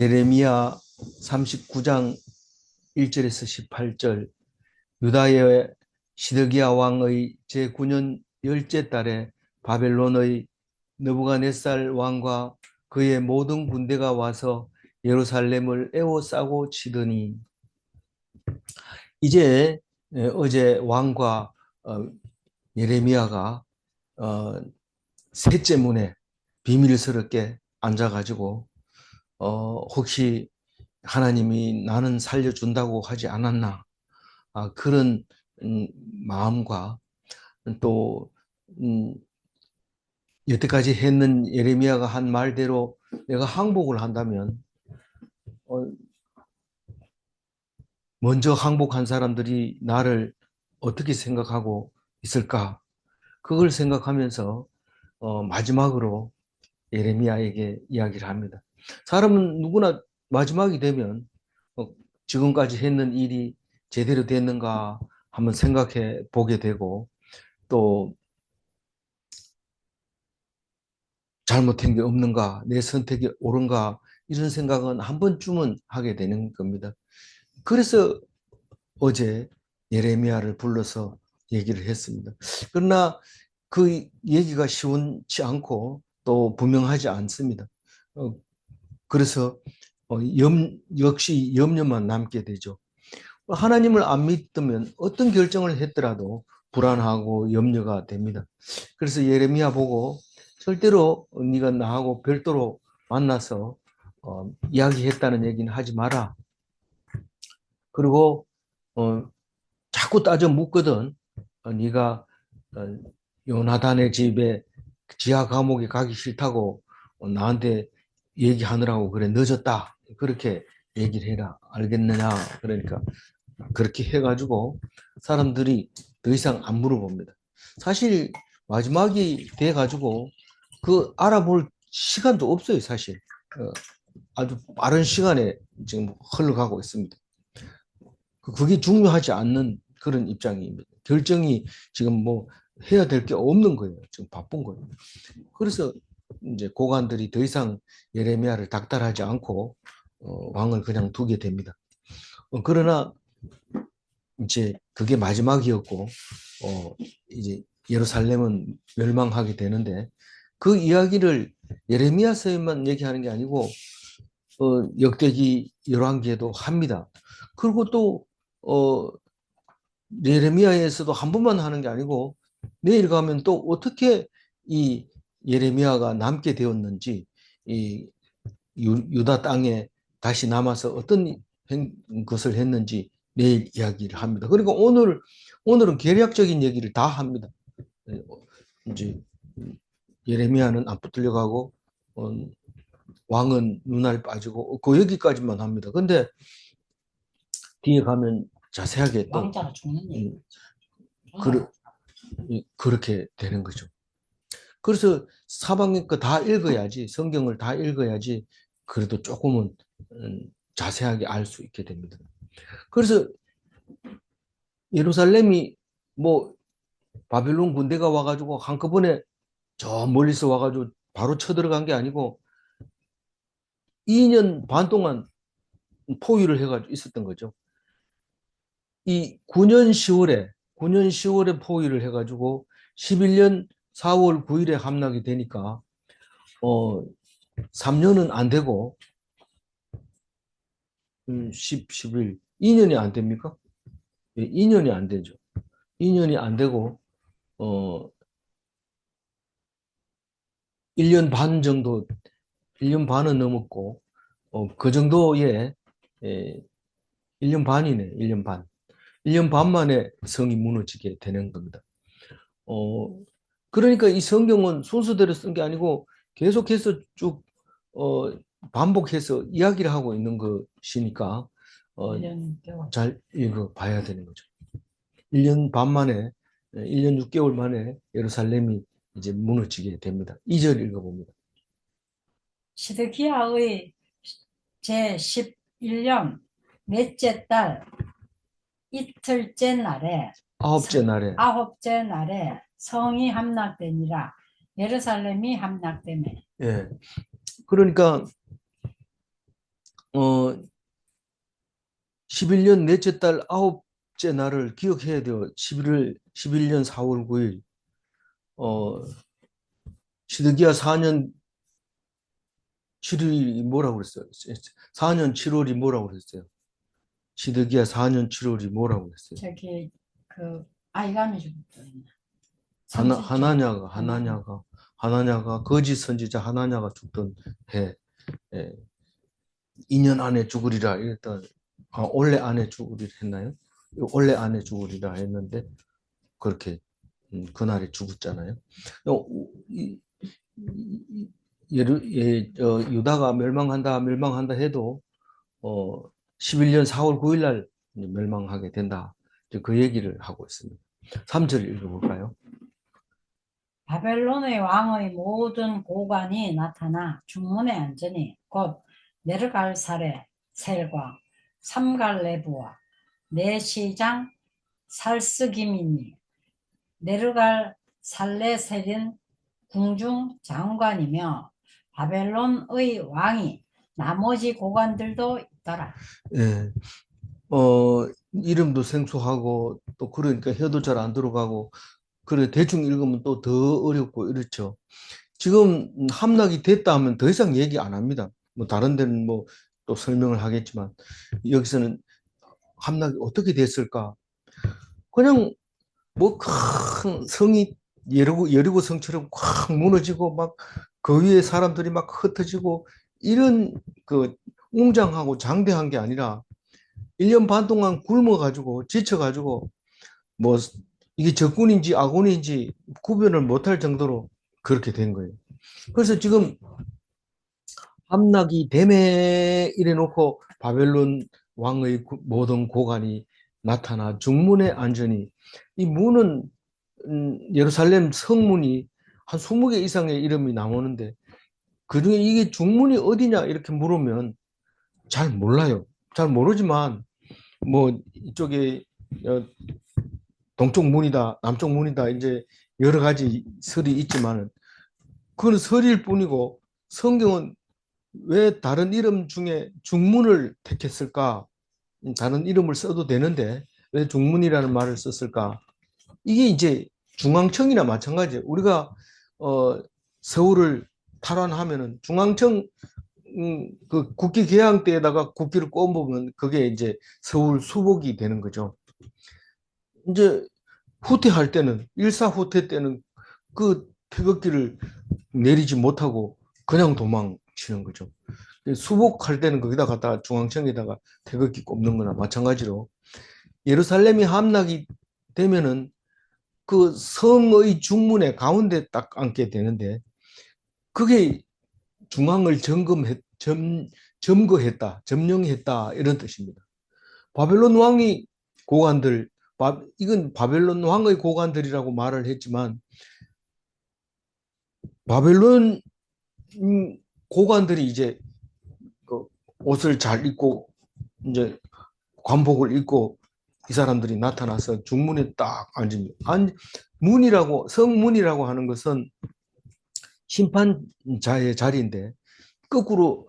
예레미야 39장 1절에서 18절. 유다의 시드기야 왕의 제9년 열째 달에 바벨론의 느부갓네살 왕과 그의 모든 군대가 와서 예루살렘을 에워싸고 치더니. 이제 어제 왕과 예레미야가 셋째 문에 비밀스럽게 앉아가지고 혹시 하나님이 나는 살려준다고 하지 않았나, 그런 마음과 또 여태까지 했는 예레미야가 한 말대로 내가 항복을 한다면 먼저 항복한 사람들이 나를 어떻게 생각하고 있을까, 그걸 생각하면서 마지막으로 예레미야에게 이야기를 합니다. 사람은 누구나 마지막이 되면 지금까지 했는 일이 제대로 됐는가 한번 생각해 보게 되고, 또 잘못한 게 없는가, 내 선택이 옳은가, 이런 생각은 한 번쯤은 하게 되는 겁니다. 그래서 어제 예레미야를 불러서 얘기를 했습니다. 그러나 그 얘기가 쉬운치 않고 또 분명하지 않습니다. 그래서 역시 염려만 남게 되죠. 하나님을 안 믿으면 어떤 결정을 했더라도 불안하고 염려가 됩니다. 그래서 예레미야 보고 절대로 네가 나하고 별도로 만나서 이야기했다는 얘기는 하지 마라. 그리고 자꾸 따져 묻거든. 네가 요나단의 집에 지하 감옥에 가기 싫다고 나한테 얘기하느라고 그래 늦었다, 그렇게 얘기를 해라. 알겠느냐? 그러니까 그렇게 해가지고 사람들이 더 이상 안 물어봅니다. 사실 마지막이 돼가지고 그 알아볼 시간도 없어요. 사실 아주 빠른 시간에 지금 흘러가고 있습니다. 그게 중요하지 않는 그런 입장입니다. 결정이 지금 뭐 해야 될 게 없는 거예요. 지금 바쁜 거예요. 그래서 이제 고관들이 더 이상 예레미야를 닥달하지 않고 왕을 그냥 두게 됩니다. 그러나 이제 그게 마지막이었고 이제 예루살렘은 멸망하게 되는데, 그 이야기를 예레미야서에만 얘기하는 게 아니고 역대기 열왕기에도 합니다. 그리고 또 예레미야에서도 한 번만 하는 게 아니고 내일 가면 또 어떻게 이 예레미야가 남게 되었는지, 이 유다 땅에 다시 남아서 어떤 것을 했는지 내일 이야기를 합니다. 그리고 오늘은 계략적인 얘기를 다 합니다. 이제 예레미야는 안 붙들려가고 왕은 눈알 빠지고 그 여기까지만 합니다. 근데 뒤에 가면 자세하게 또 왕자가 죽는 얘기. 그렇게 되는 거죠. 그래서 사방의 거 다 읽어야지, 성경을 다 읽어야지 그래도 조금은 자세하게 알 수 있게 됩니다. 그래서 예루살렘이 뭐 바벨론 군대가 와가지고 한꺼번에 저 멀리서 와가지고 바로 쳐들어간 게 아니고 2년 반 동안 포위를 해가지고 있었던 거죠. 이 9년 10월에 포위를 해가지고 11년 4월 9일에 함락이 되니까 3년은 안 되고 11, 2년이 안 됩니까? 2년이 안 되죠. 2년이 안 되고 1년 반 정도, 1년 반은 넘었고 그 정도의 1년 반이네. 1년 반. 1년 반 만에 성이 무너지게 되는 겁니다. 그러니까 이 성경은 순서대로 쓴 게 아니고 계속해서 쭉 어, 반복해서 이야기를 하고 있는 것이니까 1년 개월. 잘 읽어봐야 되는 거죠. 1년 반 만에, 1년 6개월 만에 예루살렘이 이제 무너지게 됩니다. 2절 읽어봅니다. 시드기야의 제11년 넷째 달 이틀째 날에 아홉째 날에 성이 함락되니라. 예루살렘이 함락되매. 예. 그러니까 11년 넷째 달 아홉째 날을 기억해야 돼요. 11년 4월 9일. 시드기야 4년 7일이 뭐라고 그랬어요? 4년 7월이 뭐라고 그랬어요? 시드기야 4년 7월이 뭐라고 그랬어요? 저기 그 아이감이 죽었더니 하나냐가 거짓 선지자 하나냐가 죽던 해, 2년 안에 죽으리라 이랬던, 올해 안에 죽으리라 했나요? 올해 안에 죽으리라 했는데 그렇게 그날에 죽었잖아요. 유다가 멸망한다 해도 11년 4월 9일 날 멸망하게 된다. 그 얘기를 하고 있습니다. 3절 읽어볼까요? 바벨론의 왕의 모든 고관이 나타나 중문에 앉으니 곧 네르갈사레 셀과 삼갈레부와 내시장 살스기민이 네르갈살레셀인 궁중 장관이며 바벨론의 왕이 나머지 고관들도 있더라. 예. 이름도 생소하고 또 그러니까 혀도 잘 안 들어가고 그래 대충 읽으면 또 더 어렵고 이렇죠. 지금 함락이 됐다 하면 더 이상 얘기 안 합니다. 뭐 다른 데는 뭐 또 설명을 하겠지만 여기서는 함락이 어떻게 됐을까? 그냥 뭐 큰 성이 여리고 성처럼 꽉 무너지고 막 그 위에 사람들이 막 흩어지고 이런 그 웅장하고 장대한 게 아니라 1년 반 동안 굶어가지고 지쳐가지고 뭐 이게 적군인지 아군인지 구별을 못할 정도로 그렇게 된 거예요. 그래서 지금 함락이 됨에 이래 놓고 바벨론 왕의 모든 고관이 나타나 중문에 앉으니 이 문은 예루살렘 성문이 한 20개 이상의 이름이 나오는데 그중에 이게 중문이 어디냐 이렇게 물으면 잘 몰라요. 잘 모르지만 뭐 이쪽에 동쪽 문이다, 남쪽 문이다 이제 여러 가지 설이 있지만은 그건 설일 뿐이고 성경은 왜 다른 이름 중에 중문을 택했을까? 다른 이름을 써도 되는데 왜 중문이라는 말을 썼을까? 이게 이제 중앙청이나 마찬가지예요. 우리가 서울을 탈환하면은 중앙청 그 국기 개항 때에다가 국기를 꼽으면 그게 이제 서울 수복이 되는 거죠. 이제 후퇴할 때는 일사후퇴 때는 그 태극기를 내리지 못하고 그냥 도망치는 거죠. 수복할 때는 거기다 갖다 중앙청에다가 태극기 꼽는 거나 마찬가지로 예루살렘이 함락이 되면은 그 성의 중문의 가운데 딱 앉게 되는데 그게 중앙을 점거했다, 점령했다 이런 뜻입니다. 바벨론 왕이 고관들, 이건 바벨론 왕의 고관들이라고 말을 했지만 바벨론 고관들이 이제 그 옷을 잘 입고 이제 관복을 입고 이 사람들이 나타나서 중문에 딱 앉습니다. 문이라고 성문이라고 하는 것은 심판자의 자리인데 거꾸로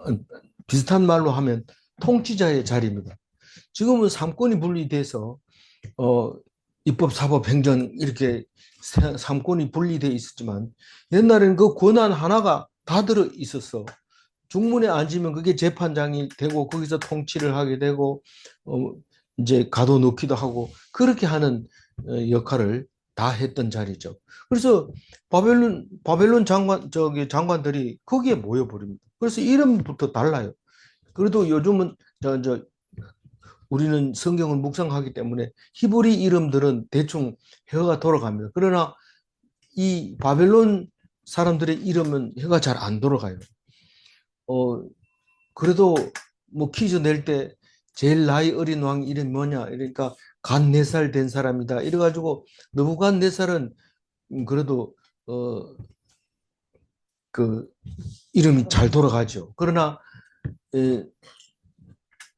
비슷한 말로 하면 통치자의 자리입니다. 지금은 삼권이 분리돼서 입법, 사법, 행정 이렇게 삼권이 분리돼 있었지만 옛날에는 그 권한 하나가 다 들어 있었어. 중문에 앉으면 그게 재판장이 되고 거기서 통치를 하게 되고 이제 가둬놓기도 하고 그렇게 하는 역할을 다 했던 자리죠. 그래서 바벨론 장관들이 거기에 모여버립니다. 그래서 이름부터 달라요. 그래도 요즘은 우리는 성경을 묵상하기 때문에 히브리 이름들은 대충 혀가 돌아갑니다. 그러나 이 바벨론 사람들의 이름은 혀가 잘 안 돌아가요. 그래도 뭐 퀴즈 낼 때 제일 나이 어린 왕 이름이 뭐냐? 이러니까 간 4살 된 사람이다. 이래가지고 느부갓네살은 그래도 그 이름이 잘 돌아가죠. 그러나 그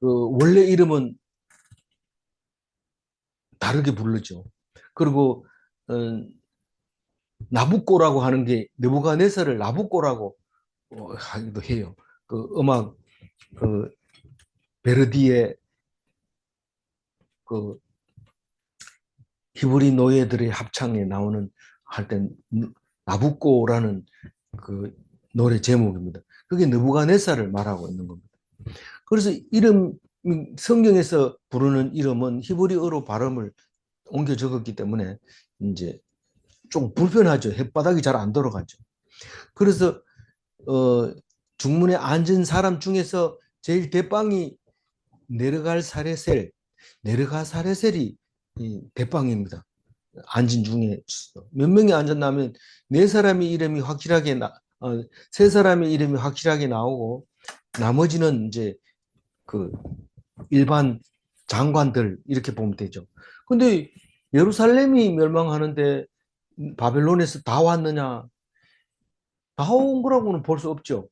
원래 이름은 다르게 부르죠. 그리고 나부꼬라고 하는 게 느부갓네살을 나부꼬라고 하기도 해요. 그 음악 그 베르디의 그 히브리 노예들의 합창에 나오는 할 때 나부꼬라는 그 노래 제목입니다. 그게 느부갓네살을 말하고 있는 겁니다. 그래서 이름 성경에서 부르는 이름은 히브리어로 발음을 옮겨 적었기 때문에 이제 좀 불편하죠. 햇바닥이 잘 안 돌아가죠. 그래서 중문에 앉은 사람 중에서 제일 대빵이 네르갈사레셀이 대빵입니다. 앉은 중에 몇 명이 앉았냐면 네 사람의 이름이 확실하게 세 사람의 이름이 확실하게 나오고 나머지는 이제 그 일반 장관들 이렇게 보면 되죠. 근데 예루살렘이 멸망하는데 바벨론에서 다 왔느냐? 다 온 거라고는 볼 수 없죠.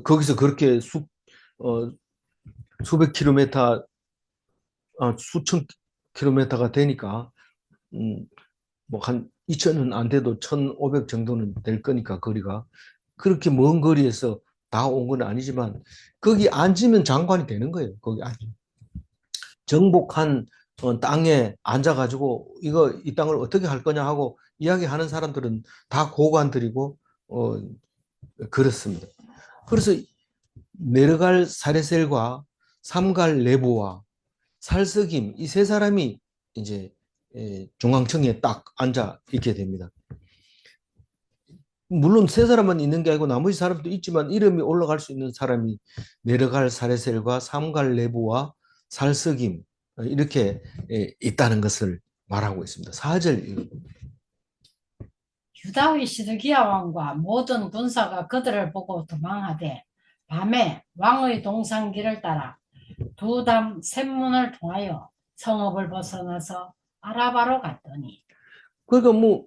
거기서 그렇게 어, 수백 킬로미터, 수천 킬로미터가 되니까, 뭐 한 2천은 안 돼도 1,500 정도는 될 거니까, 거리가. 그렇게 먼 거리에서 다 온 건 아니지만, 거기 앉으면 장관이 되는 거예요. 거기 정복한 땅에 앉아가지고, 이 땅을 어떻게 할 거냐 하고 이야기하는 사람들은 다 고관들이고, 어, 그렇습니다. 그래서 네르갈 사레셀과 삼갈 레보와 살스김 이 세 사람이 이제 중앙청에 딱 앉아 있게 됩니다. 물론 세 사람만 있는 게 아니고 나머지 사람도 있지만 이름이 올라갈 수 있는 사람이 네르갈 사레셀과 삼갈 레보와 살스김 이렇게 있다는 것을 말하고 있습니다. 4절 유다의 시드기야 왕과 모든 군사가 그들을 보고 도망하되 밤에 왕의 동상길을 따라 두담 샘문을 통하여 성읍을 벗어나서 아라바로 갔더니 그러니까 뭐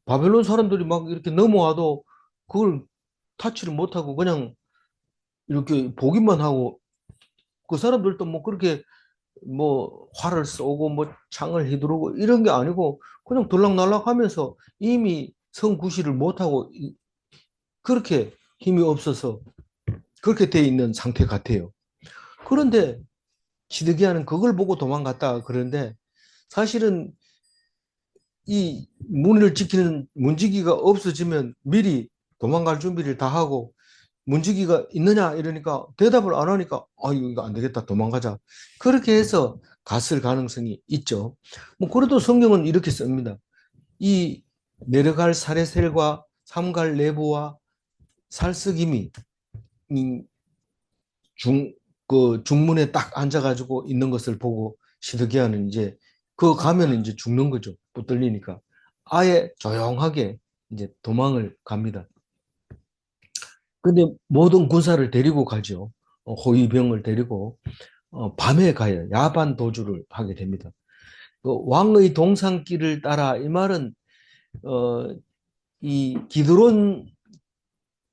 바벨론 사람들이 막 이렇게 넘어와도 그걸 타치를 못하고 그냥 이렇게 보기만 하고 그 사람들도 뭐 그렇게 뭐 활을 쏘고 뭐 창을 휘두르고 이런 게 아니고 그냥 들락날락 하면서 이미 성구시를 못하고 그렇게 힘이 없어서 그렇게 돼 있는 상태 같아요. 그런데 시드기야는 그걸 보고 도망갔다 그러는데 사실은 이 문을 지키는 문지기가 없어지면 미리 도망갈 준비를 다 하고 문지기가 있느냐 이러니까 대답을 안 하니까 이거 안 되겠다 도망가자 그렇게 해서 갔을 가능성이 있죠. 뭐 그래도 성경은 이렇게 씁니다. 이 내려갈 사레셀과 삼갈 레보와 살스김이 그 중문에 딱 앉아가지고 있는 것을 보고 시드기야는 이제 그 가면 이제 죽는 거죠. 붙들리니까 아예 조용하게 이제 도망을 갑니다. 근데 모든 군사를 데리고 가죠. 호위병을 데리고 밤에 가요. 야반 도주를 하게 됩니다. 그 왕의 동산길을 따라 이 말은 이 기드론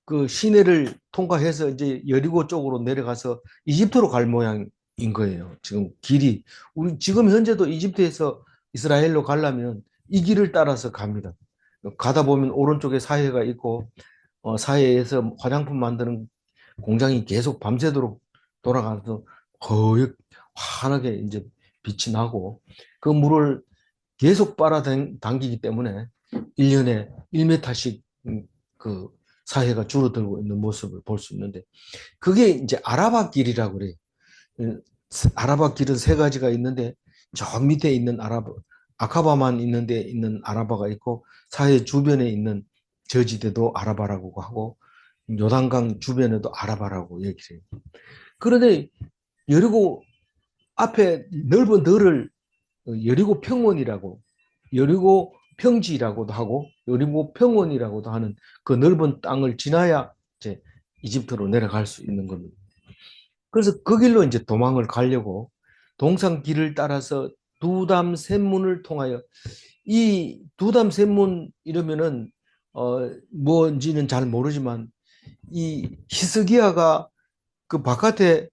그 시내를 통과해서 이제 여리고 쪽으로 내려가서 이집트로 갈 모양인 거예요. 지금 길이 우리 지금 현재도 이집트에서 이스라엘로 가려면 이 길을 따라서 갑니다. 가다 보면 오른쪽에 사해가 있고 사해에서 화장품 만드는 공장이 계속 밤새도록 돌아가서 거의 환하게 이제 빛이 나고 그 물을 계속 빨아당기기 때문에 1년에 1m씩 그 사해가 줄어들고 있는 모습을 볼 수 있는데 그게 이제 아라바 길이라고 그래요. 아라바 길은 세 가지가 있는데 저 밑에 있는 아카바만 있는 데 있는 아라바가 있고 사해 주변에 있는 저지대도 아라바라고 하고 요단강 주변에도 아라바라고 얘기를 해요. 그런데 여리고 앞에 넓은 들을 여리고 평원이라고 여리고 평지라고도 하고 여리고 평원이라고도 하는 그 넓은 땅을 지나야 이제 이집트로 내려갈 수 있는 겁니다. 그래서 그 길로 이제 도망을 가려고 동산 길을 따라서 두담 샘문을 통하여 이 두담 샘문 이러면은 뭔지는 잘 모르지만 이 히스기야가 그 바깥에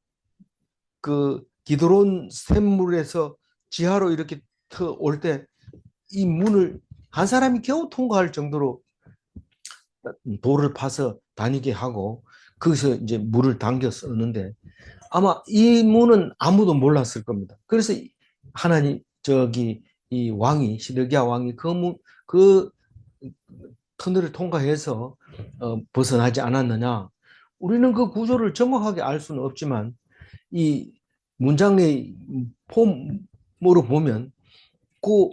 그 기드론 샘물에서 지하로 이렇게 올 때 이 문을 한 사람이 겨우 통과할 정도로 돌을 파서 다니게 하고 거기서 이제 물을 당겨 쓰는데 아마 이 문은 아무도 몰랐을 겁니다. 그래서 하나님 이 왕이 시드기야 왕이 그 터널을 통과해서 벗어나지 않았느냐? 우리는 그 구조를 정확하게 알 수는 없지만 이 문장의 폼으로 보면 그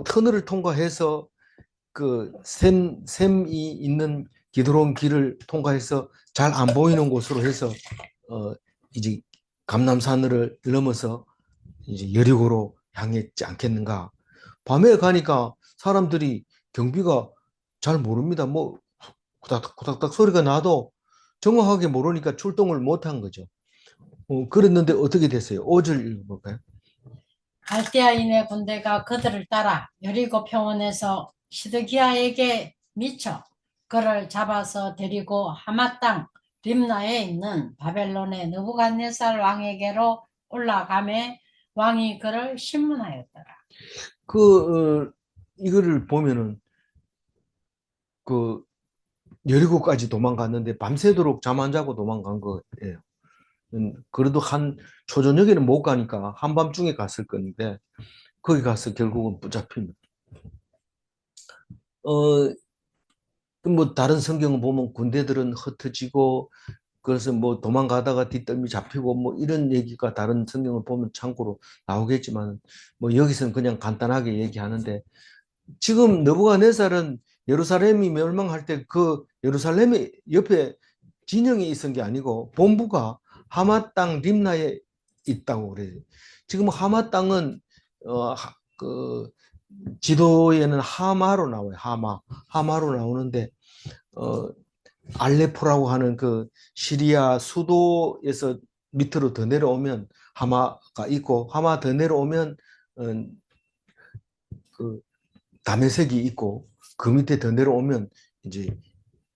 터널을 통과해서 샘이 있는 기드론 길을 통과해서 잘 안 보이는 곳으로 해서 어, 이제 감남산을 넘어서 이제 여리고로 향했지 않겠는가. 밤에 가니까 사람들이 경비가 잘 모릅니다. 뭐 후닥닥 후닥닥 소리가 나도 정확하게 모르니까 출동을 못한 거죠. 그랬는데 어떻게 됐어요? 5절 읽어볼까요? 갈대아인의 군대가 그들을 따라 여리고 평원에서 시드기야에게 미쳐 그를 잡아서 데리고 하마 땅 림나에 있는 바벨론의 느부갓네살 왕에게로 올라가매 왕이 그를 신문하였더라. 이거를 보면은 그 여리고까지 도망갔는데 밤새도록 잠 안 자고 도망간 거예요. 그래도 초저녁에는 못 가니까 한밤중에 갔을 건데 거기 가서 결국은 붙잡힙니다. 어, 뭐 다른 성경을 보면 군대들은 흩어지고 그래서 뭐 도망가다가 뒷덜미 잡히고 뭐 이런 얘기가 다른 성경을 보면 참고로 나오겠지만 뭐 여기서는 그냥 간단하게 얘기하는데 지금 느부갓네살은 예루살렘이 멸망할 때 그 예루살렘의 옆에 진영에 있은 게 아니고 본부가 하마 땅 림나에 있다고 그래요. 지금 하마 땅은 그 지도에는 하마로 나와요. 하마로 나오는데 어, 알레포라고 하는 그 시리아 수도에서 밑으로 더 내려오면 하마가 있고 하마 더 내려오면 어, 그 다메섹이 있고 그 밑에 더 내려오면 이제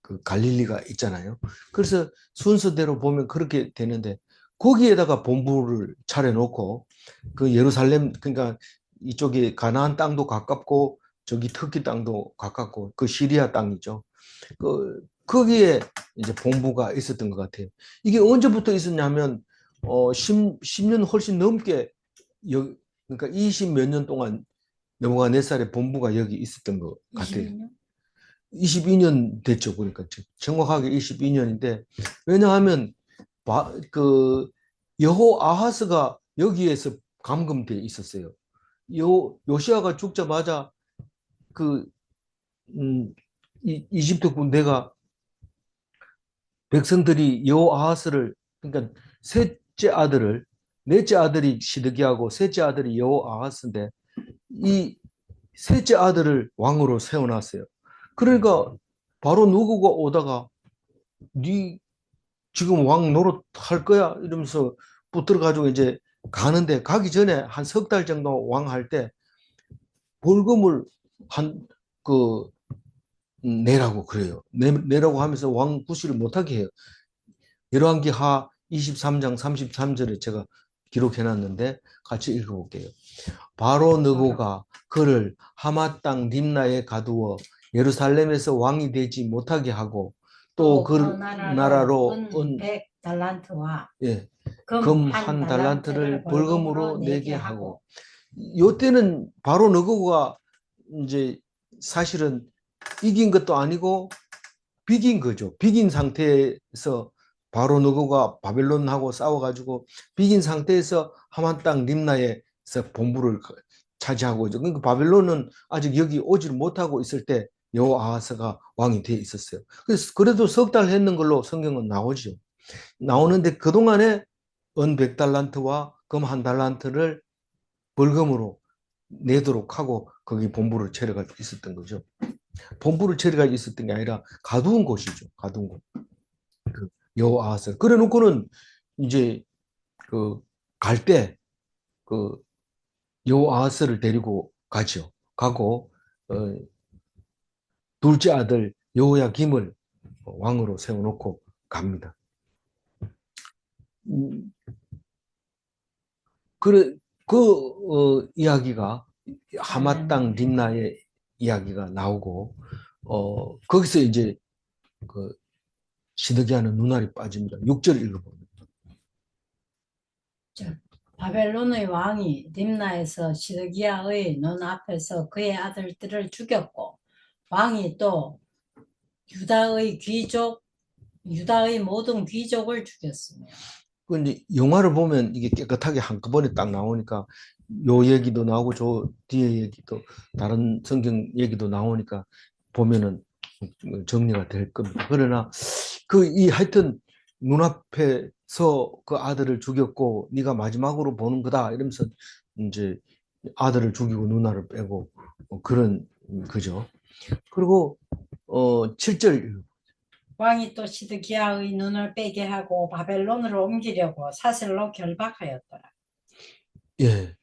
그 갈릴리가 있잖아요. 그래서 순서대로 보면 그렇게 되는데 거기에다가 본부를 차려놓고 그 예루살렘 그러니까 이쪽에 가나안 땅도 가깝고 저기 터키 땅도 가깝고 그 시리아 땅이죠. 거기에 이제 본부가 있었던 것 같아요. 이게 언제부터 있었냐면 10년 훨씬 넘게 그러니까 20 몇 년 동안 느부갓네살의 본부가 여기 있었던 것 같아요. 22년? 22년 됐죠. 그러니까 정확하게 22년인데 왜냐하면 그 여호아하스가 여기에서 감금돼 있었어요. 요시아가 죽자마자 그 이집트 군대가 백성들이 여호아하스를 그러니까 셋째 아들을 넷째 아들이 시드기야고 셋째 아들이 여호아하스인데 이 셋째 아들을 왕으로 세워놨어요. 그러니까 바로 누구가 오다가 네 지금 왕 노릇 할 거야 이러면서 붙들어 가지고 이제 가는데 가기 전에 한 석 달 정도 왕 할 때 벌금을 한 그 내라고 그래요. 내라고 하면서 왕 구실을 못하게 해요. 열왕기하 23장 33절에 제가 기록해 놨는데 같이 읽어볼게요. 바로 느고가 그를 하마 땅 림나에 가두어 예루살렘에서 왕이 되지 못하게 하고 또 그 나라로 은 100달란트와 예, 금 금 한 한 달란트를 달란트를 벌금으로 벌금으로 내게 내게 하고 하고 요때는 바로 느고가 이제 사실은 이긴 것도 아니고 비긴 거죠. 비긴 상태에서 바로 느고가 바벨론하고 싸워가지고 비긴 상태에서 하만 땅 림나에서 본부를 차지하고 있죠. 그러니까 바벨론은 아직 여기 오지를 못하고 있을 때 여호아하스가 왕이 돼 있었어요. 그래서 그래도 석 달 했는 걸로 성경은 나오죠. 나오는데 그동안에 은 100달란트와 금 한 달란트를 벌금으로 내도록 하고 거기 본부를 차려가 있었던 거죠. 본부를 차려가 있었던 게 아니라 가두은 곳이죠. 가두은 곳. 그 여호아하스. 그래 놓고는 이제 그 갈 때 그 여호아하스를 데리고 가죠. 가고 둘째 아들 여호야김을 왕으로 세워놓고 갑니다. 음, 그래 이야기가 하마 땅 림나의 이야기가 나오고 거기서 이제 그 시드기야는 눈알이 빠집니다. 6절 읽어보면 바벨론의 왕이 림나에서 시드기야의 눈앞에서 그의 아들들을 죽였고 왕이 또 유다의 귀족 유다의 모든 귀족을 죽였으며. 그 이제 영화를 보면 이게 깨끗하게 한꺼번에 딱 나오니까 요 얘기도 나오고 저 뒤에 얘기도 다른 성경 얘기도 나오니까 보면은 정리가 될 겁니다. 그러나 그 이 하여튼 눈앞에서 그 아들을 죽였고 네가 마지막으로 보는 거다 이러면서 이제 아들을 죽이고 누나를 빼고 그런 그죠. 그리고 7절. 왕이 또 시드기야의 눈을 빼게 하고 바벨론으로 옮기려고 사슬로 결박하였더라. 예.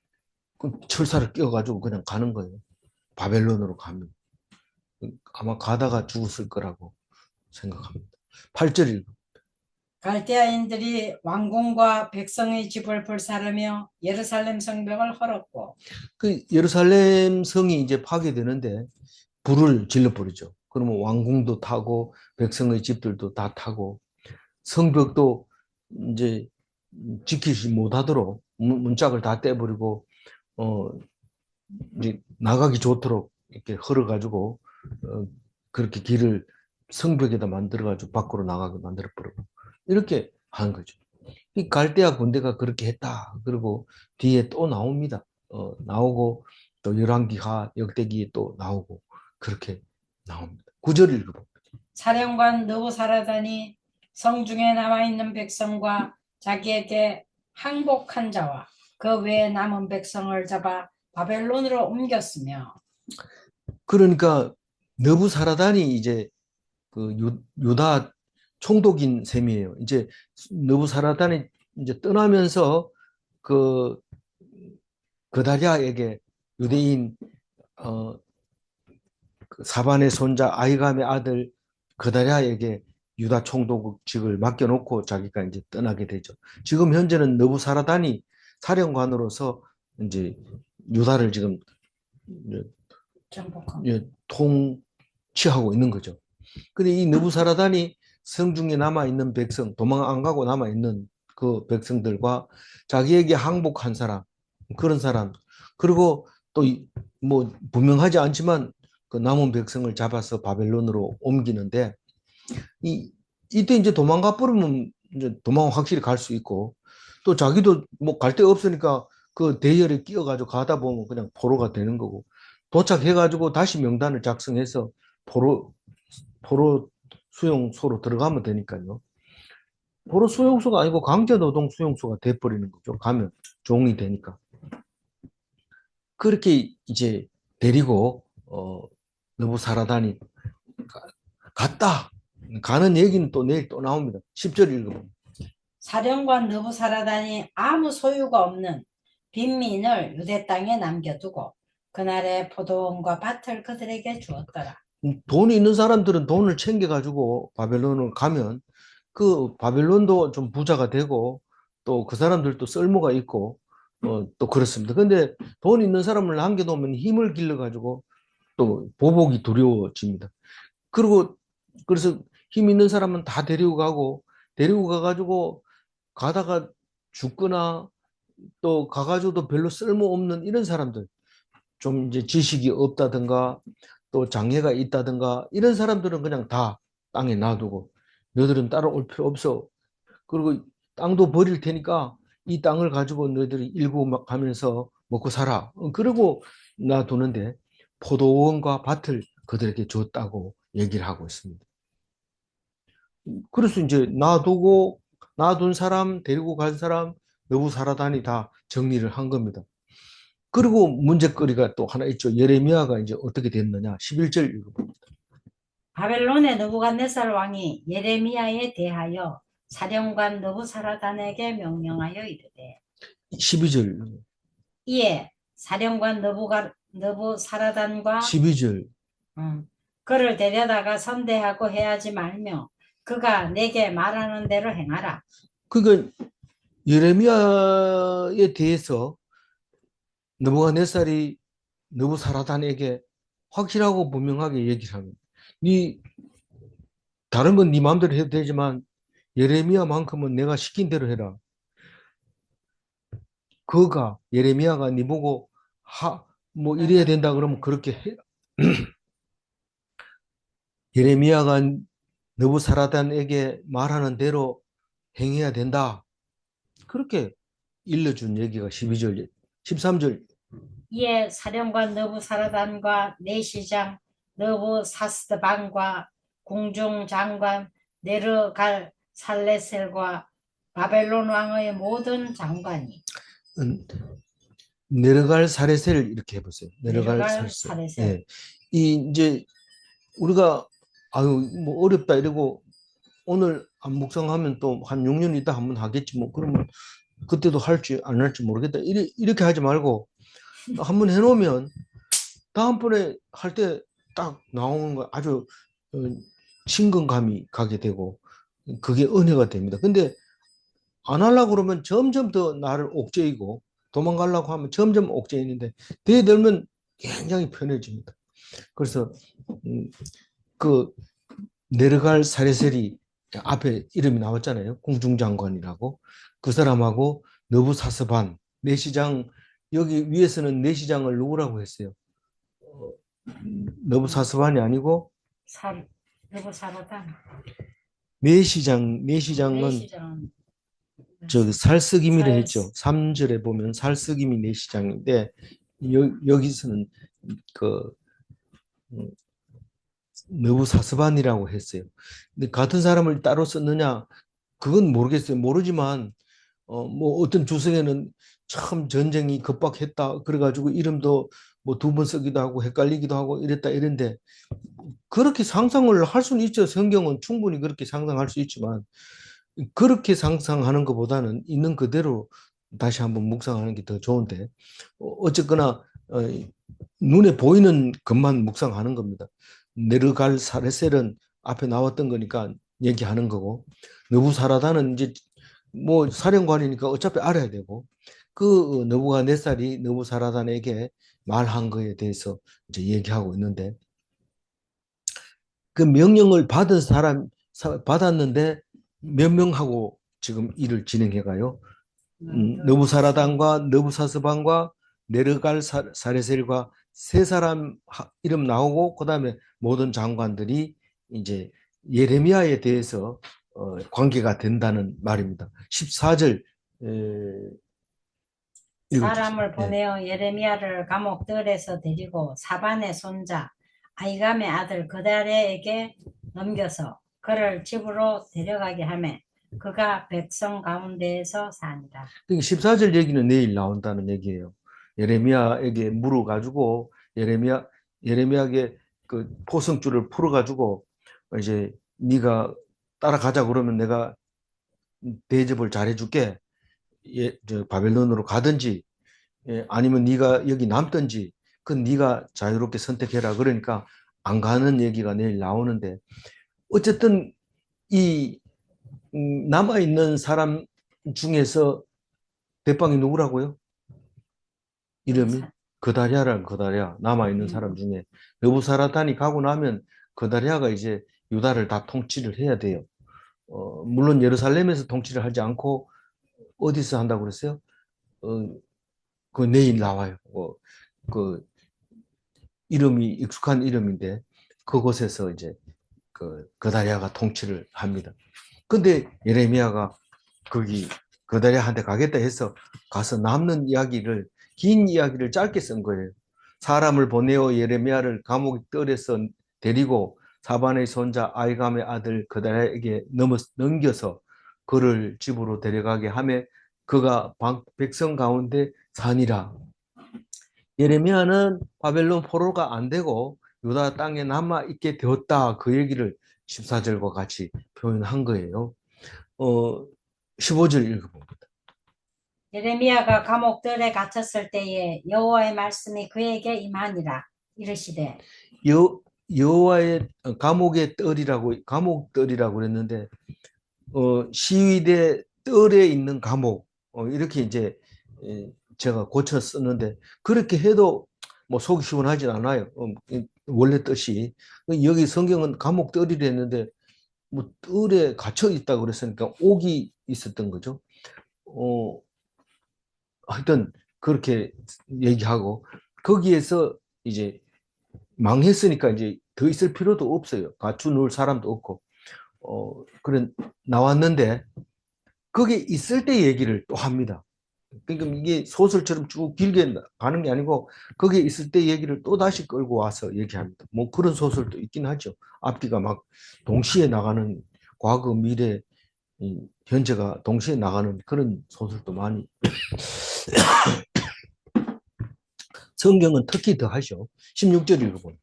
그 철사를 끼워가지고 그냥 가는 거예요. 바벨론으로 가면. 아마 가다가 죽었을 거라고 생각합니다. 8절 읽어. 갈대아인들이 왕궁과 백성의 집을 불사르며 예루살렘 성벽을 헐었고. 그 예루살렘 성이 이제 파괴되는데 불을 질러버리죠. 그러면 왕궁도 타고 백성의 집들도 다 타고 성벽도 이제 지키지 못하도록 문짝을 다 떼버리고 어 이제 나가기 좋도록 이렇게 헐어가지고 그렇게 길을 성벽에다 만들어가지고 밖으로 나가게 만들어버리고 이렇게 하는 거죠. 이 갈대아 군대가 그렇게 했다. 그리고 뒤에 또 나옵니다. 나오고 또 열왕기하 역대기에 또 나오고 그렇게 나옵니다. 9절 읽어봅니다. 사령관 느부사라단이 성중에 남아있는 백성과 자기에게 항복한 자와 그 외에 남은 백성을 잡아 바벨론으로 옮겼으며. 그러니까 느부사라단이 이제 그 유다 총독인 셈이에요. 이제 느부사라단이 이제 떠나면서 그 그다랴에게 유대인 그 사반의 손자 아이감의 아들 그다랴에게 유다 총독직을 맡겨놓고 자기가 이제 떠나게 되죠. 지금 현재는 느부사라단이 사령관으로서 이제 유다를 지금 통치하고 있는 거죠. 근데 이 느부사라단이 성중에 남아있는 백성, 도망 안 가고 남아있는 그 백성들과 자기에게 항복한 사람, 그런 사람, 그리고 또 뭐 분명하지 않지만 그 남은 백성을 잡아서 바벨론으로 옮기는데 이때 이제 도망가 버리면 이제 도망 확실히 갈 수 있고 또 자기도 뭐 갈 데 없으니까 그 대열에 끼어가지고 가다 보면 그냥 포로가 되는 거고 도착해가지고 다시 명단을 작성해서 포로 수용소로 들어가면 되니까요. 포로 수용소가 아니고 강제노동 수용소가 돼버리는 거죠. 가면 종이 되니까. 그렇게 이제 데리고 느부사라단이 갔다. 가는 얘기는 또 내일 또 나옵니다. 10절 읽어보면. 사령관 느부사라단이 아무 소유가 없는 빈민을 유대 땅에 남겨두고 그날의 포도원과 밭을 그들에게 주었더라. 돈이 있는 사람들은 돈을 챙겨가지고 바벨론을 가면 그 바벨론도 좀 부자가 되고 또 그 사람들도 쓸모가 있고 또 그렇습니다. 근데 돈 있는 사람을 남겨놓으면 힘을 길러가지고 또 보복이 두려워집니다. 그리고 그래서 힘 있는 사람은 다 데리고 가가지고 가다가 죽거나 또 가가지고도 별로 쓸모없는 이런 사람들 좀 이제 지식이 없다든가 또 장애가 있다든가 이런 사람들은 그냥 다 땅에 놔두고 너희들은 따라올 필요 없어. 그리고 땅도 버릴 테니까 이 땅을 가지고 너희들이 일구 막 하면서 먹고 살아. 그리고 놔두는데 포도원과 밭을 그들에게 줬다고 얘기를 하고 있습니다. 그래서 이제 놔둔 사람, 데리고 간 사람, 느부사라단이 다 정리를 한 겁니다. 그리고 문제거리가 또 하나 있죠. 예레미야가 이제 어떻게 됐느냐. 11절 읽어봅니다. 바벨론의 느부갓네살 왕이 예레미야에 대하여 사령관 느부사라단에게 명령하여 이르되 12절. 이에 사령관 느부사라단과 12절. 그를 데려다가 선대하고 해하지 말며 그가 내게 말하는 대로 행하라. 그러니까 예레미야에 대해서 느부갓네살이 느부사라단에게 확실하고 분명하게 얘기를 합니다. 다른 건 네 마음대로 해도 되지만 예레미야만큼은 내가 시킨 대로 해라. 그가 예레미야가 네 보고 뭐 이래야 된다 그러면 그렇게 해. 예레미야가 느부사라단에게 말하는 대로 행해야 된다. 그렇게 일러준 얘기가 12절, 13절. 이에 사령관 느부사라단과 내시장 느부사스반과 궁중장관 네르갈 살레셀과 바벨론 왕의 모든 장관이 내려갈 사레세를 이렇게 해보세요. 내려갈 네르갈 사레세. 살레셀 예. 이 이제 우리가 아유 뭐 어렵다 이러고 오늘 안 묵상하면 또 한 6년 있다 한번 하겠지 뭐 그러면 그때도 할지 안 할지 모르겠다. 이렇게 하지 말고 한번 해놓으면 다음번에 할 때 딱 나오는 거 아주 어, 친근감이 가게 되고 그게 은혜가 됩니다. 근데 안 하려고 그러면 점점 더 나를 옥죄이고 도망가려고 하면 점점 옥죄이는데 대들면 굉장히 편해집니다. 그래서 그 네르갈 사레셀이 앞에 이름이 나왔잖아요. 궁중장관이라고. 그 사람하고 느부사스반 내시장 여기 위에서는 내시장을 누구라고 했어요? 어, 느부사스반이 아니고 살 느부사라단 내시장은 내시장 저기 살스기미를 살 했죠. 3절에 보면 살스기미 내시장인데 여기서는 그 느부사스반이라고 했어요. 근데 같은 사람을 따로 썼느냐 그건 모르겠어요. 모르지만 뭐 어떤 주석에는 참 전쟁이 급박했다 그래가지고 이름도 뭐 두 번 쓰기도 하고 헷갈리기도 하고 이랬다 이런데 그렇게 상상을 할 수는 있죠. 성경은 충분히 그렇게 상상할 수 있지만 그렇게 상상하는 것보다는 있는 그대로 다시 한번 묵상하는 게 더 좋은데 어쨌거나 눈에 보이는 것만 묵상하는 겁니다. 네르갈 사레셀은 앞에 나왔던 거니까 얘기하는 거고 느부사라단은 이제 뭐 사령관이니까 어차피 알아야 되고 그 느부갓네살이 느부사라단에게 말한 거에 대해서 이제 얘기하고 있는데 그 명령을 받은 사람 받았는데 몇 명하고 지금 일을 진행해 가요. 느부사라단과 느부사스반과 네르갈 사레셀과 세 사람 이름 나오고 그다음에 모든 장관들이 이제 예레미야에 대해서 관계가 된다는 말입니다. 14절 읽어주세요. 사람을 예. 보내어 예레미야를 감옥들에서 데리고 사반의 손자 아이감의 아들 그다레에게 넘겨서 그를 집으로 데려가게 하매 그가 백성 가운데에서 사니라. 그러니까 14절 얘기는 내일 나온다는 얘기예요. 예레미야에게 물어가지고 예레미야에게 그 포성줄을 풀어가지고 이제 네가 따라가자 그러면 내가 대접을 잘해줄게. 저 바벨론으로 가든지 아니면 네가 여기 남든지 그건 네가 자유롭게 선택해라. 그러니까 안 가는 얘기가 내일 나오는데 어쨌든 이 남아있는 사람 중에서 대빵이 누구라고요? 이름이 그다리아라는 그다리아 남아있는 사람 중에 느부사라단이 가고 나면 그다리아가 이제 유다를 다 통치를 해야 돼요. 물론 예루살렘에서 통치를 하지 않고 어디서 한다고 그랬어요? 어, 그 내일 나와요. 그 이름이 익숙한 이름인데 그곳에서 이제 그 그다리아가 통치를 합니다. 근데 예레미야가 거기 그다리아한테 가겠다 해서 가서 남는 이야기를 긴 이야기를 짧게 쓴 거예요. 사람을 보내어 예레미야를 감옥 뜰에서 데리고 사반의 손자 아이감의 아들 그다리아에게 넘겨서 그를 집으로 데려가게 하며 그가 백성 가운데 사니라. 예레미야는 바벨론 포로가 안 되고 유다 땅에 남아 있게 되었다. 그 얘기를 14절과 같이 표현한 거예요. 15절 읽어봅니다. 예레미야가 감옥들에 갇혔을 때에 여호와의 말씀이 그에게 임하니라. 이르시되 여호와의 감옥의 감옥 뜰이라고 그랬는데 시위대 뜰에 있는 감옥 이렇게 이제 제가 고쳐 썼는데 그렇게 해도 뭐 속이 시원하진 않아요. 원래 뜻이 여기 성경은 감옥 뜰이라 했는데 뭐 뜰에 갇혀 있다고 그랬으니까 옥이 있었던 거죠. 어, 하여튼 그렇게 얘기하고 거기에서 이제 망했으니까 이제 더 있을 필요도 없어요. 갖추 놓을 사람도 없고 그런 나왔는데 거기에 있을 때 얘기를 또 합니다. 그러니까 이게 소설처럼 쭉 길게 가는 게 아니고 거기에 있을 때 얘기를 또 다시 끌고 와서 얘기합니다. 뭐 그런 소설도 있긴 하죠. 앞뒤가 막 동시에 나가는 과거, 미래, 현재가 동시에 나가는 그런 소설도 많이. 성경은 특히 더 하죠. 16절 읽어보면.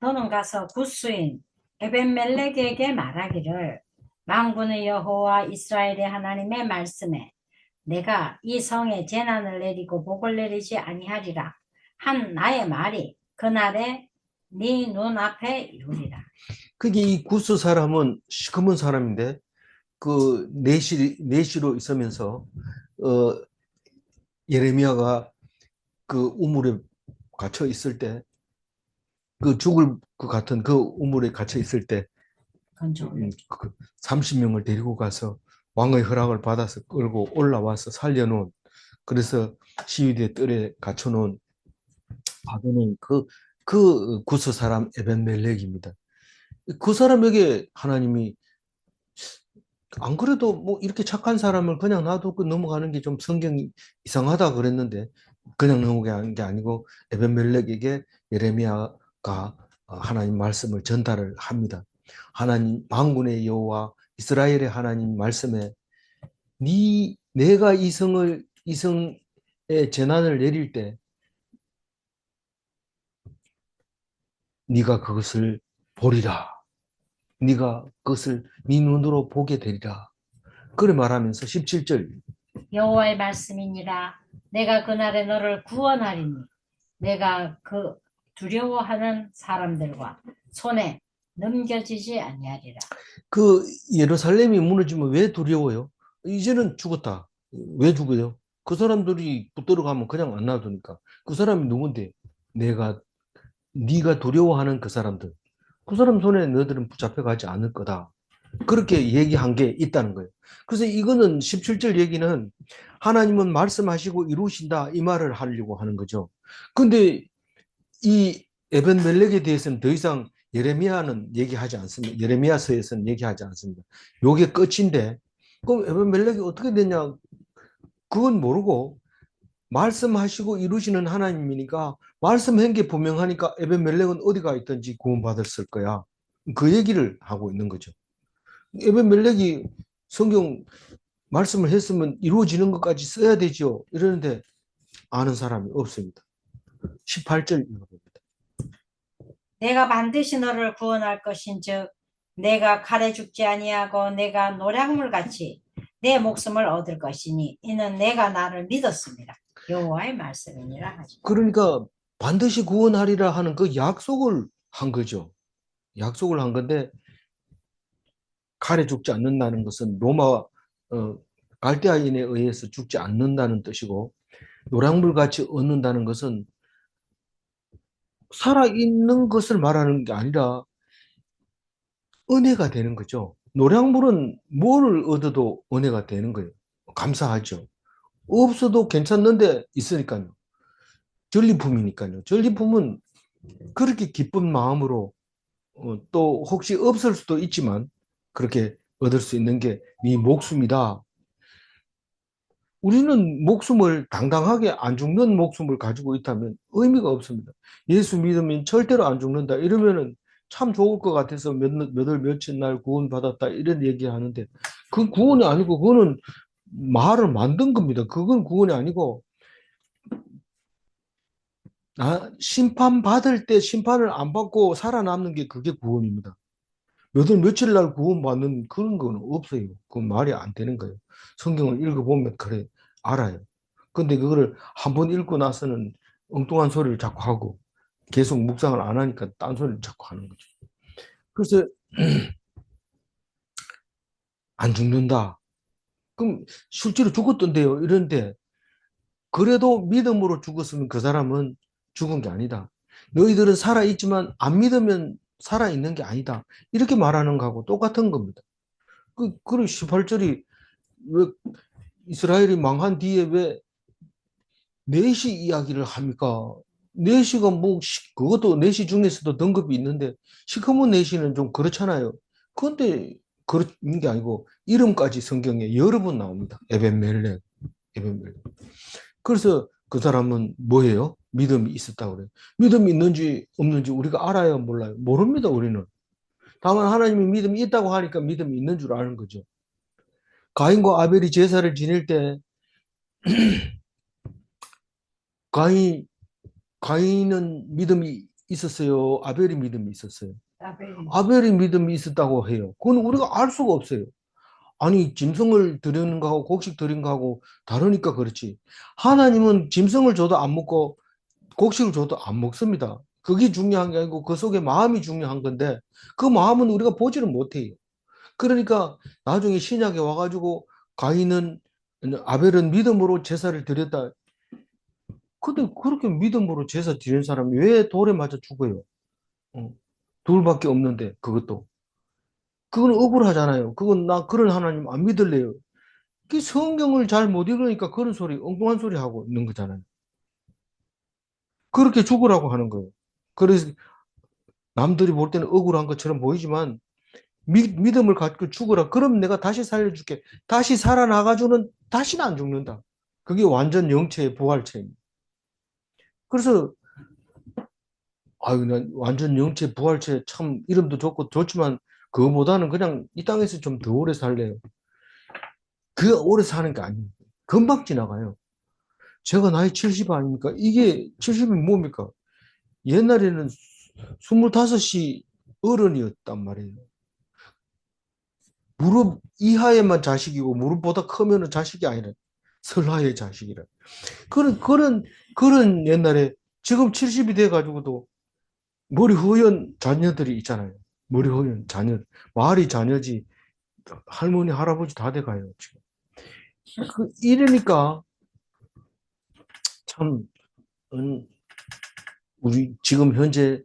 너는 가서 구스인 에벤멜렉에게 말하기를 만군의 여호와 이스라엘의 하나님의 말씀에 내가 이 성에 재난을 내리고 복을 내리지 아니하리라 한 나의 말이 그날에 네 눈앞에 이루리라. 그게 이 구스 사람은 시커먼 사람인데 그 내시로 있으면서 예레미야가 그 우물에 갇혀 있을 때 그 죽을 것 같은 그 우물에 갇혀 있을 때 30명을 데리고 가서 왕의 허락을 받아서 끌고 올라와서 살려놓은 그래서 시위대 뜰에 갇혀놓은 바도는 그 구스 사람 에벤멜렉입니다. 그 사람에게 하나님이 안 그래도 뭐 이렇게 착한 사람을 그냥 놔두고 넘어가는 게 좀 성경이 이상하다 그랬는데 그냥 넘어가는 게 아니고 에벤멜렉에게 예레미야가 하나님 말씀을 전달을 합니다. 하나님 만군의 여호와 이스라엘의 하나님 말씀에 내가 이 성에 재난을 내릴 때 네가 그것을 보리라. 네가 그것을 네 눈으로 보게 되리라. 그래 말하면서 17절 여호와의 말씀이니라 내가 그날에 너를 구원하리니 내가 그 두려워하는 사람들과 손에 넘겨지지 아니하리라. 그 예루살렘이 무너지면 왜 두려워요? 이제는 죽었다. 왜 죽어요? 그 사람들이 붙들어 가면 그냥 안 놔두니까. 그 사람이 누군데? 네가 두려워하는 그 사람들. 그 사람 손에 너희들은 붙잡혀 가지 않을 거다. 그렇게 얘기한 게 있다는 거예요. 그래서 이거는 17절 얘기는 하나님은 말씀하시고 이루신다 이 말을 하려고 하는 거죠. 근데 이 에벤멜렉에 대해서는 더 이상 예레미야는 얘기하지 않습니다. 예레미야서에서는 얘기하지 않습니다. 요게 끝인데 그럼 에벤멜렉이 어떻게 되냐? 그건 모르고 말씀하시고 이루시는 하나님이니까 말씀한 게 분명하니까 에벤멜렉은 어디가 있든지 구원받았을 거야. 그 얘기를 하고 있는 거죠. 에벤멜렉이 성경 말씀을 했으면 이루어지는 것까지 써야 되죠. 이러는데 아는 사람이 없습니다. 18절 읽어봅니다. 내가 반드시 너를 구원할 것인즉 내가 칼에 죽지 아니하고 내가 노략물 같이 내 목숨을 얻을 것이니 이는 내가 나를 믿었습니다. 여호와의 말씀이니라 하죠. 그러니까 반드시 구원하리라 하는 그 약속을 한 거죠. 약속을 한 건데 칼에 죽지 않는다는 것은 로마 갈대아인에 의해서 죽지 않는다는 뜻이고 노량물같이 얻는다는 것은 살아있는 것을 말하는 게 아니라 은혜가 되는 거죠. 노량물은 뭐를 얻어도 은혜가 되는 거예요. 감사하죠. 없어도 괜찮는데 있으니까요. 전리품이니까요. 전리품은 그렇게 기쁜 마음으로 또 혹시 없을 수도 있지만 그렇게 얻을 수 있는 게 네 목숨이다. 우리는 목숨을 당당하게 안 죽는 목숨을 가지고 있다면 의미가 없습니다. 예수 믿으면 절대로 안 죽는다. 이러면은 참 좋을 것 같아서 몇월 며칠 날 구원받았다 이런 얘기하는데 그 구원이 아니고 그거는 말을 만든 겁니다. 그건 구원이 아니고 심판받을 때 심판을 안 받고 살아남는 게 그게 구원입니다. 몇월 며칠 날 구원받는 그런 건 없어요. 그건 말이 안 되는 거예요. 성경을 읽어보면 그래 알아요. 근데 그거를 한 번 읽고 나서는 엉뚱한 소리를 자꾸 하고 계속 묵상을 안 하니까 딴 소리를 자꾸 하는 거죠. 그래서 안 죽는다. 그럼 실제로 죽었던데요. 이런데 그래도 믿음으로 죽었으면 그 사람은 죽은 게 아니다. 너희들은 살아있지만 안 믿으면 살아있는 게 아니다. 이렇게 말하는 거하고 똑같은 겁니다. 그리고 18절이 왜 이스라엘이 망한 뒤에 왜 내시 이야기를 합니까? 내시가 뭐 그것도 내시 중에서도 등급이 있는데 시커먼 내시는 좀 그렇잖아요. 그런데 그런 게 아니고 이름까지 성경에 여러 번 나옵니다. 에벤멜렉, 에벤멜렉. 그래서 그 사람은 뭐예요? 믿음이 있었다고 그래요. 믿음이 있는지 없는지 우리가 알아요, 몰라요? 모릅니다, 우리는. 다만 하나님이 믿음이 있다고 하니까 믿음이 있는 줄 아는 거죠. 가인과 아벨이 제사를 지낼 때 가인 가인은 믿음이 있었어요. 아벨이 믿음이 있었어요. 아벨이. 아벨이 믿음이 있었다고 해요. 그건 우리가 알 수가 없어요. 아니, 짐승을 드리는 거하고 곡식 드린 거하고 다르니까 그렇지. 하나님은 짐승을 줘도 안 먹고 곡식을 줘도 안 먹습니다. 그게 중요한 게 아니고 그 속에 마음이 중요한 건데 그 마음은 우리가 보지를 못해요. 그러니까 나중에 신약에 와가지고 가인은 아벨은 믿음으로 제사를 드렸다. 근데 그렇게 믿음으로 제사 드린 사람이 왜 돌에 맞아 죽어요? 어, 둘밖에 없는데 그것도 그건 억울하잖아요. 그건 나 그런 하나님 안 믿을래요. 그 성경을 잘 못 읽으니까 그런 소리 엉뚱한 소리 하고 있는 거잖아요. 그렇게 죽으라고 하는 거예요. 그래서 남들이 볼 때는 억울한 것처럼 보이지만 믿음을 갖고 죽어라. 그럼 내가 다시 살려줄게. 다시 살아나가주는 다시는 안 죽는다. 그게 완전 영체의 부활체입니다. 그래서 아유, 난 완전 영체 부활체 참 이름도 좋고 좋지만 그거보다는 그냥 이 땅에서 좀 더 오래 살래요. 그 오래 사는 게 아니에요. 금방 지나가요. 제가 나이 70 아닙니까? 이게 70이 뭡니까? 옛날에는 25이 어른이었단 말이에요. 무릎 이하에만 자식이고 무릎보다 크면은 자식이 아니라 설하의 자식이라. 그런 옛날에 지금 70이 돼가지고도 머리 허연 자녀들이 있잖아요. 머리 허연 자녀. 말이 자녀지 할머니, 할아버지 다 돼가요, 지금. 이러니까 참, 우리 지금 현재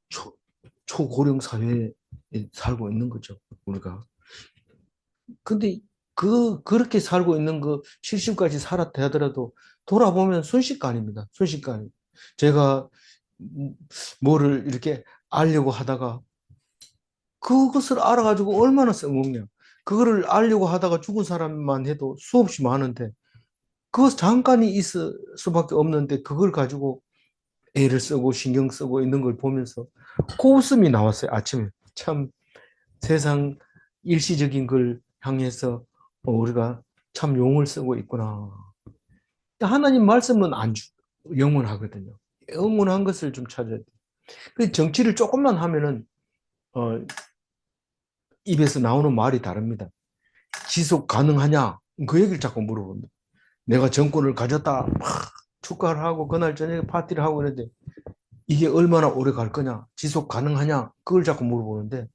초, 초고령 사회에 살고 있는 거죠, 우리가. 근데 그렇게 살고 있는 거 70까지 살았다 하더라도 돌아보면 순식간입니다. 순식간. 제가 뭐를 이렇게 알려고 하다가 그것을 알아가지고 얼마나 써먹냐. 그거를 알려고 하다가 죽은 사람만 해도 수없이 많은데 그거 잠깐이 있을 수밖에 없는데 그걸 가지고 애를 쓰고 신경 쓰고 있는 걸 보면서 코웃음이 나왔어요. 아침에. 참 세상 일시적인 걸 향해서 우리가 참 용을 쓰고 있구나. 하나님 말씀은 안 영원하거든요. 영원한 것을 좀 찾아야 돼. 그 정치를 조금만 하면은 어, 입에서 나오는 말이 다릅니다. 지속 가능하냐? 그 얘기를 자꾸 물어봅니다. 내가 정권을 가졌다. 막 축가를 하고 그날 저녁에 파티를 하고 그러는데 이게 얼마나 오래 갈 거냐? 지속 가능하냐? 그걸 자꾸 물어보는데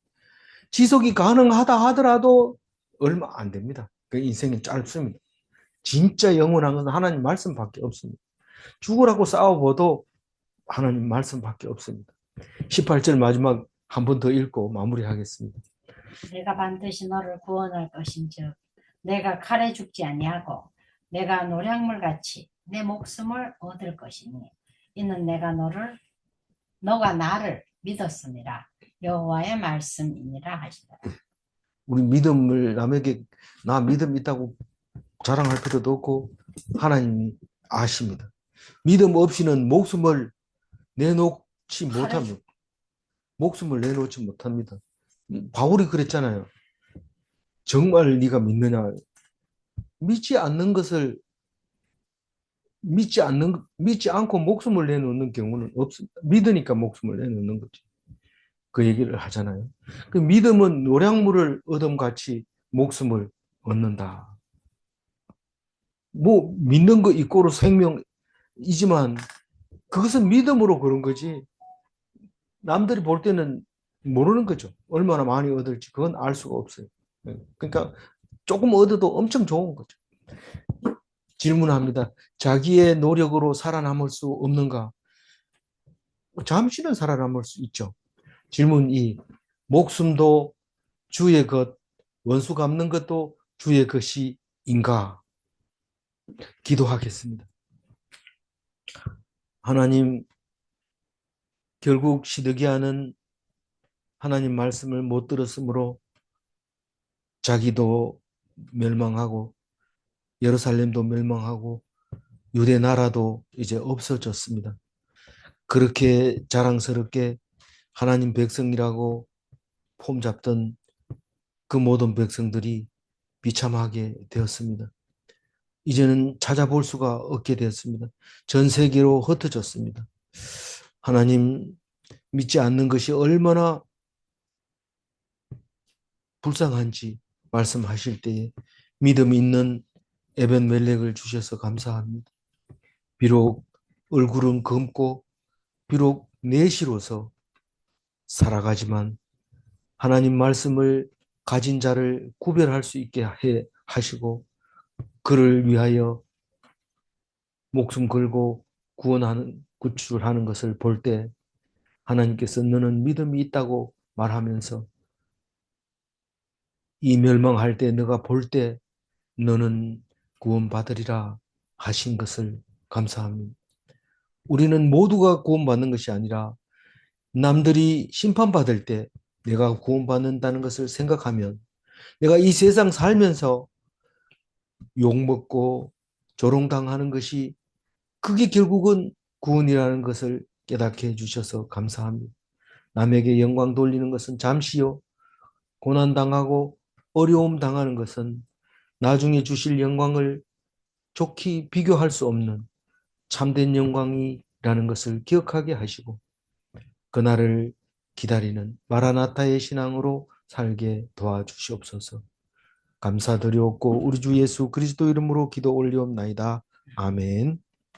지속이 가능하다 하더라도 얼마 안 됩니다. 그 인생이 짧습니다. 진짜 영원한 것은 하나님 말씀밖에 없습니다. 죽으라고 싸워봐도 하나님 말씀밖에 없습니다. 18절 마지막 한 번 더 읽고 마무리하겠습니다. 내가 반드시 너를 구원할 것인즉 내가 칼에 죽지 아니하고 내가 노량물 같이 내 목숨을 얻을 것이니 이는 너가 나를 믿었음이라 여호와의 말씀이니라 하시더라. 우리 믿음을 남에게 나 믿음 있다고 자랑할 필요도 없고 하나님이 아십니다. 믿음 없이는 목숨을 내놓지 못합니다. 목숨을 내놓지 못합니다. 바울이 그랬잖아요. 정말 네가 믿느냐? 믿지 않는 것을 믿지 않고 목숨을 내놓는 경우는 없습니다. 믿으니까 목숨을 내놓는 거지. 그 얘기를 하잖아요. 그 믿음은 노량물을 얻음같이 목숨을 얻는다. 뭐 믿는 거 이꼬로 생명이지만 그것은 믿음으로 그런 거지. 남들이 볼 때는 모르는 거죠. 얼마나 많이 얻을지 그건 알 수가 없어요. 그러니까 조금 얻어도 엄청 좋은 거죠. 질문합니다. 자기의 노력으로 살아남을 수 없는가? 잠시는 살아남을 수 있죠. 질문 2. 목숨도 주의 것, 원수 갚는 것도 주의 것이인가? 기도하겠습니다. 하나님, 결국 시드기야는 하나님 말씀을 못 들었으므로 자기도 멸망하고 예루살렘도 멸망하고 유대 나라도 이제 없어졌습니다. 그렇게 자랑스럽게 하나님 백성이라고 폼 잡던 그 모든 백성들이 비참하게 되었습니다. 이제는 찾아볼 수가 없게 되었습니다. 전 세계로 흩어졌습니다. 하나님 믿지 않는 것이 얼마나 불쌍한지 말씀하실 때에 믿음 있는 에벤멜렉을 주셔서 감사합니다. 비록 얼굴은 검고 비록 내시로서 살아가지만 하나님 말씀을 가진 자를 구별할 수 있게 하시고 그를 위하여 목숨 걸고 구출하는 것을 볼 때 하나님께서 너는 믿음이 있다고 말하면서 이 멸망할 때 너가 볼 때 너는 구원받으리라 하신 것을 감사합니다. 우리는 모두가 구원받는 것이 아니라 남들이 심판받을 때 내가 구원받는다는 것을 생각하면 내가 이 세상 살면서 욕먹고 조롱당하는 것이 그게 결국은 구원이라는 것을 깨닫게 해주셔서 감사합니다. 남에게 영광 돌리는 것은 잠시요. 고난당하고 어려움 당하는 것은 나중에 주실 영광을 좋게 비교할 수 없는 참된 영광이라는 것을 기억하게 하시고 그날을 기다리는 마라나타의 신앙으로 살게 도와주시옵소서. 감사드리옵고 우리 주 예수 그리스도 이름으로 기도 올리옵나이다. 아멘.